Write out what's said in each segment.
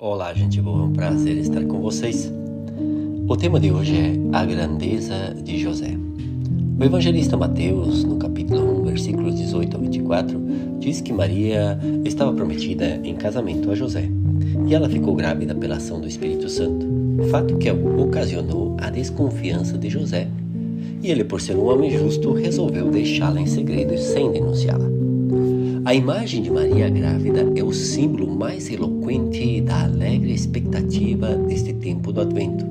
Olá, gente boa, é um prazer estar com vocês. O tema de hoje é a grandeza de José. O evangelista Mateus, no capítulo 1, versículos 18 a 24, diz que Maria estava prometida em casamento a José e ela ficou grávida pela ação do Espírito Santo, fato que ocasionou a desconfiança de José, e ele, por ser um homem justo, resolveu deixá-la em segredo sem denunciá-la. A imagem de Maria grávida é o símbolo mais eloquente da alegre expectativa deste tempo do Advento,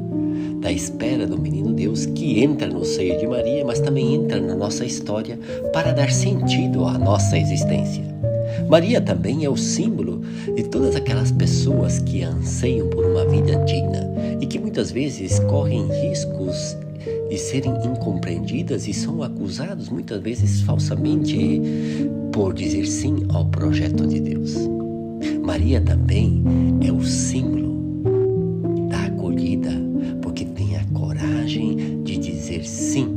da espera do menino Deus que entra no seio de Maria, mas também entra na nossa história para dar sentido à nossa existência. Maria também é o símbolo de todas aquelas pessoas que anseiam por uma vida digna e que muitas vezes correm riscos de serem incompreendidas e são acusados muitas vezes falsamente por dizer sim ao projeto de Deus. Maria também é o símbolo da acolhida, porque tem a coragem de dizer sim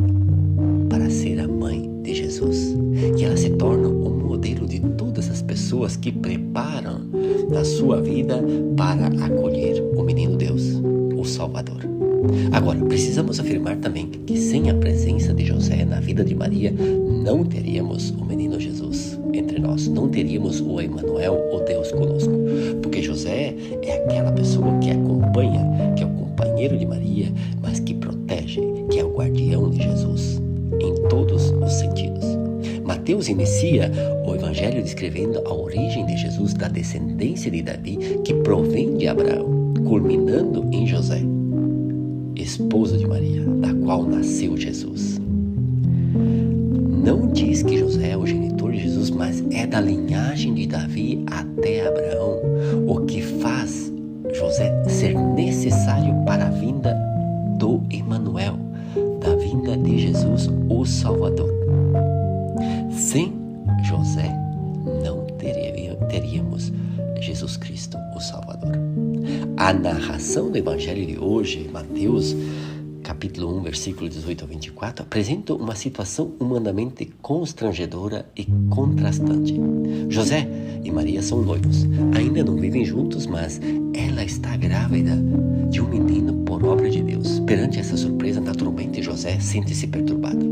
para ser a mãe de Jesus. E ela se torna um modelo de todas as pessoas que preparam a sua vida para acolher o menino Deus, o Salvador. Agora, precisamos afirmar também que sem a presença de José na vida de Maria, não teríamos o menino Jesus entre nós, não teríamos o Emmanuel, o Deus conosco, porque José é aquela pessoa que acompanha, que é o companheiro de Maria, mas que protege, que é o guardião de Jesus, em todos os sentidos. Mateus inicia o Evangelho descrevendo a origem de Jesus da descendência de Davi, que provém de Abraão, culminando em José, esposa de Maria, da qual nasceu Jesus. Não diz que José é o genitor de Jesus, mas é da linhagem de Davi até Abraão, o que faz José ser necessário para a vinda do Emmanuel, da vinda de Jesus, o Salvador. Sem José, não teríamos Jesus Cristo, o Salvador. A narração do Evangelho de hoje, Mateus, capítulo 1, versículo 18 a 24, apresenta uma situação humanamente constrangedora e contrastante. José e Maria são noivos, ainda não vivem juntos, mas ela está grávida de um menino por obra de Deus. Perante essa surpresa, naturalmente, José sente-se perturbado.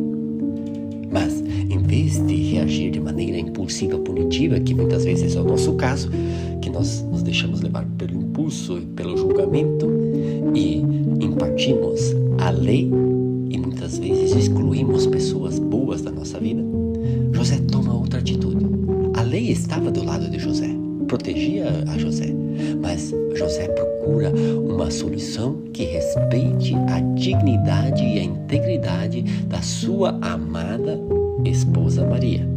Mas, em vez de reagir de maneira impulsiva, punitiva, que muitas vezes é o nosso caso, que nós nos deixamos levar pelo impulso e pelo julgamento e impartimos a lei e muitas vezes excluímos pessoas boas da nossa vida, José toma outra atitude. A lei estava do lado de José, protegia a José, mas José procura uma solução que respeite a dignidade e a integridade da sua amada esposa Maria.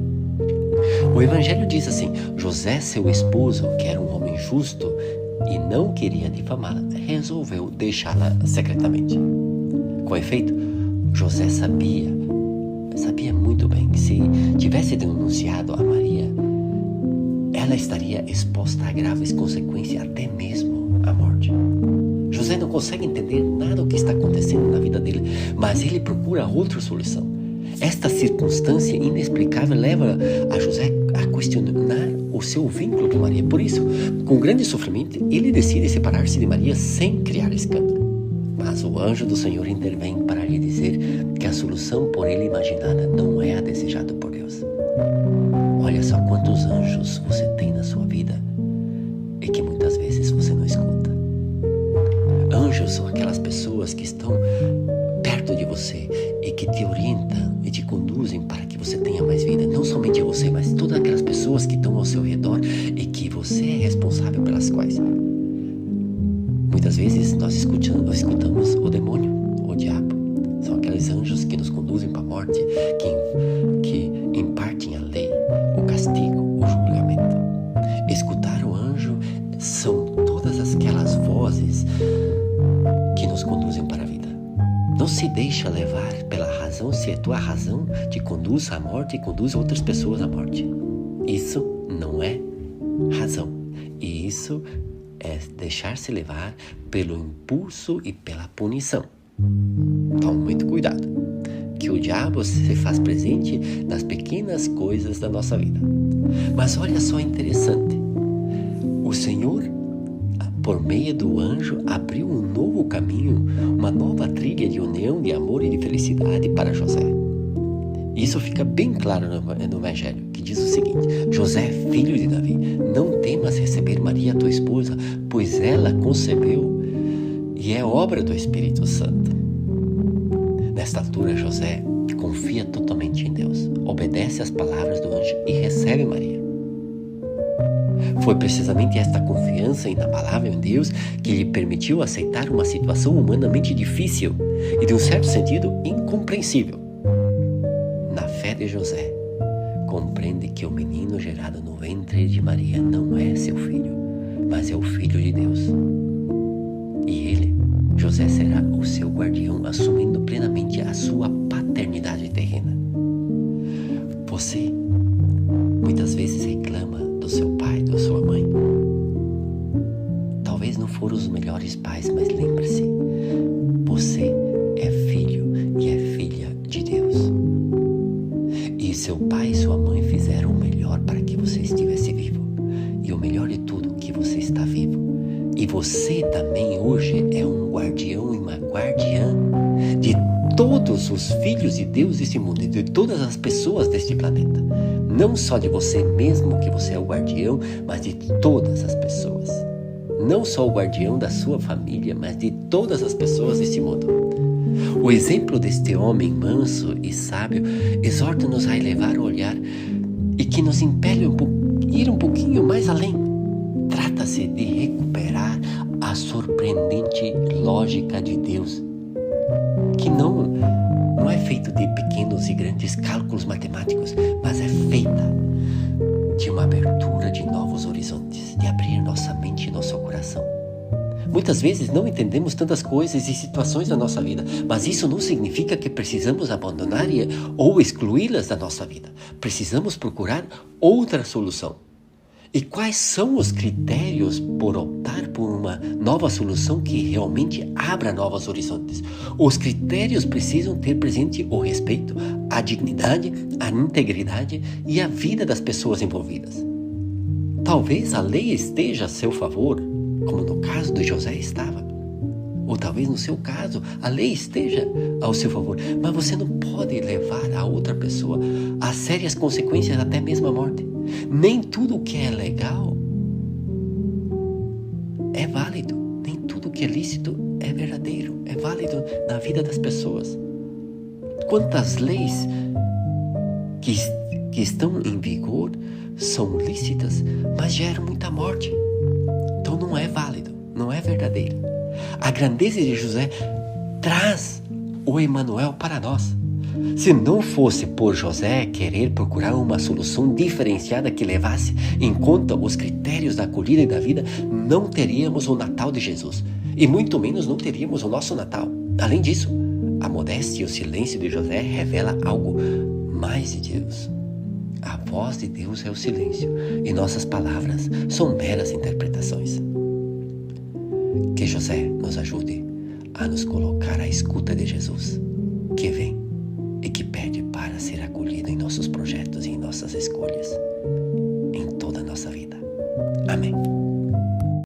O Evangelho diz assim: José, seu esposo, que era um homem justo e não queria difamá-la, resolveu deixá-la secretamente. Com efeito, José sabia muito bem que se tivesse denunciado a Maria, ela estaria exposta a graves consequências, até mesmo a morte. José não consegue entender nada do que está acontecendo na vida dele, mas ele procura outra solução. Esta circunstância inexplicável leva a José a questionar o seu vínculo com Maria. Por isso, com grande sofrimento, ele decide separar-se de Maria sem criar escândalo. Mas o anjo do Senhor intervém para lhe dizer que a solução por ele imaginada não é a desejada por Deus. Olha só quantos anjos você tem na sua vida e que muitas vezes você não escuta. Anjos são aquelas pessoas que estão perto de você e que te orientam e te conduzem para que você tenha mais vida. Não somente você, mas todas aquelas pessoas que estão ao seu redor e que você é responsável pelas quais. Muitas vezes nós escutamos o demônio, o diabo. São aqueles anjos que nos conduzem para a morte, que impartem a lei, o castigo, o julgamento. Escutar o anjo são todas aquelas vozes que nos conduzem para a vida. Não se deixa levar pela razão, se a tua razão te conduz à morte e conduz outras pessoas à morte. Isso não é razão. E isso é deixar-se levar pelo impulso e pela punição. Tome muito cuidado, que o diabo se faz presente nas pequenas coisas da nossa vida. Mas olha só interessante, o Senhor por meio do anjo, abriu um novo caminho, uma nova trilha de união, de amor e de felicidade para José. Isso fica bem claro no Evangelho, que diz o seguinte: José, filho de Davi, não temas receber Maria, tua esposa, pois ela concebeu e é obra do Espírito Santo. Nesta altura, José confia totalmente em Deus, obedece às palavras do anjo e recebe Maria. Foi precisamente esta confiança inabalável em Deus que lhe permitiu aceitar uma situação humanamente difícil e, de um certo sentido, incompreensível. Na fé de José, compreende que o menino gerado no ventre de Maria não é seu filho, mas é o Filho de Deus. E ele, José, será o seu guardião, assumindo plenamente a sua paternidade terrena. Você muitas vezes reclama do seu pai, da sua mãe. Talvez não foram os melhores pais, mas lembre-se, você é filho e é filha de Deus. E seu pai e sua mãe fizeram o melhor para que você estivesse vivo. E o melhor de tudo, que você está vivo. E você também hoje é um guardião e uma guardiã de todos os filhos de Deus deste mundo e de todas as pessoas deste planeta. Não só de você mesmo, que você é o guardião, mas de todas as pessoas. Não só o guardião da sua família, mas de todas as pessoas deste mundo. O exemplo deste homem manso e sábio exorta-nos a elevar o olhar e que nos impele a ir um pouquinho mais além. Trata-se de recuperar a surpreendente lógica de Deus, que não é feito de pequenos e grandes cálculos matemáticos, mas é feita de uma abertura de novos horizontes, de abrir nossa mente e nosso coração. Muitas vezes não entendemos tantas coisas e situações da nossa vida, mas isso não significa que precisamos abandonar ou excluí-las da nossa vida. Precisamos procurar outra solução. E quais são os critérios por optar por uma nova solução que realmente abra novos horizontes? Os critérios precisam ter presente o respeito, a dignidade, a integridade e a vida das pessoas envolvidas. Talvez a lei esteja a seu favor, como no caso de José estava. Ou talvez no seu caso a lei esteja ao seu favor, mas você não pode levar a outra pessoa a sérias consequências, até mesmo a morte. Nem tudo que é legal é válido, nem tudo que é lícito é verdadeiro, é válido na vida das pessoas. Quantas leis que estão em vigor são lícitas, mas geram muita morte. Então não é válido, não é verdadeiro. A grandeza de José traz o Emanuel para nós. Se não fosse por José querer procurar uma solução diferenciada que levasse em conta os critérios da acolhida e da vida, não teríamos o Natal de Jesus. E muito menos não teríamos o nosso Natal. Além disso, a modéstia e o silêncio de José revela algo mais de Deus. A voz de Deus é o silêncio e nossas palavras são meras interpretações. Que José nos ajude a nos colocar à escuta de Jesus, que vem e que pede para ser acolhido em nossos projetos e em nossas escolhas, em toda a nossa vida. Amém.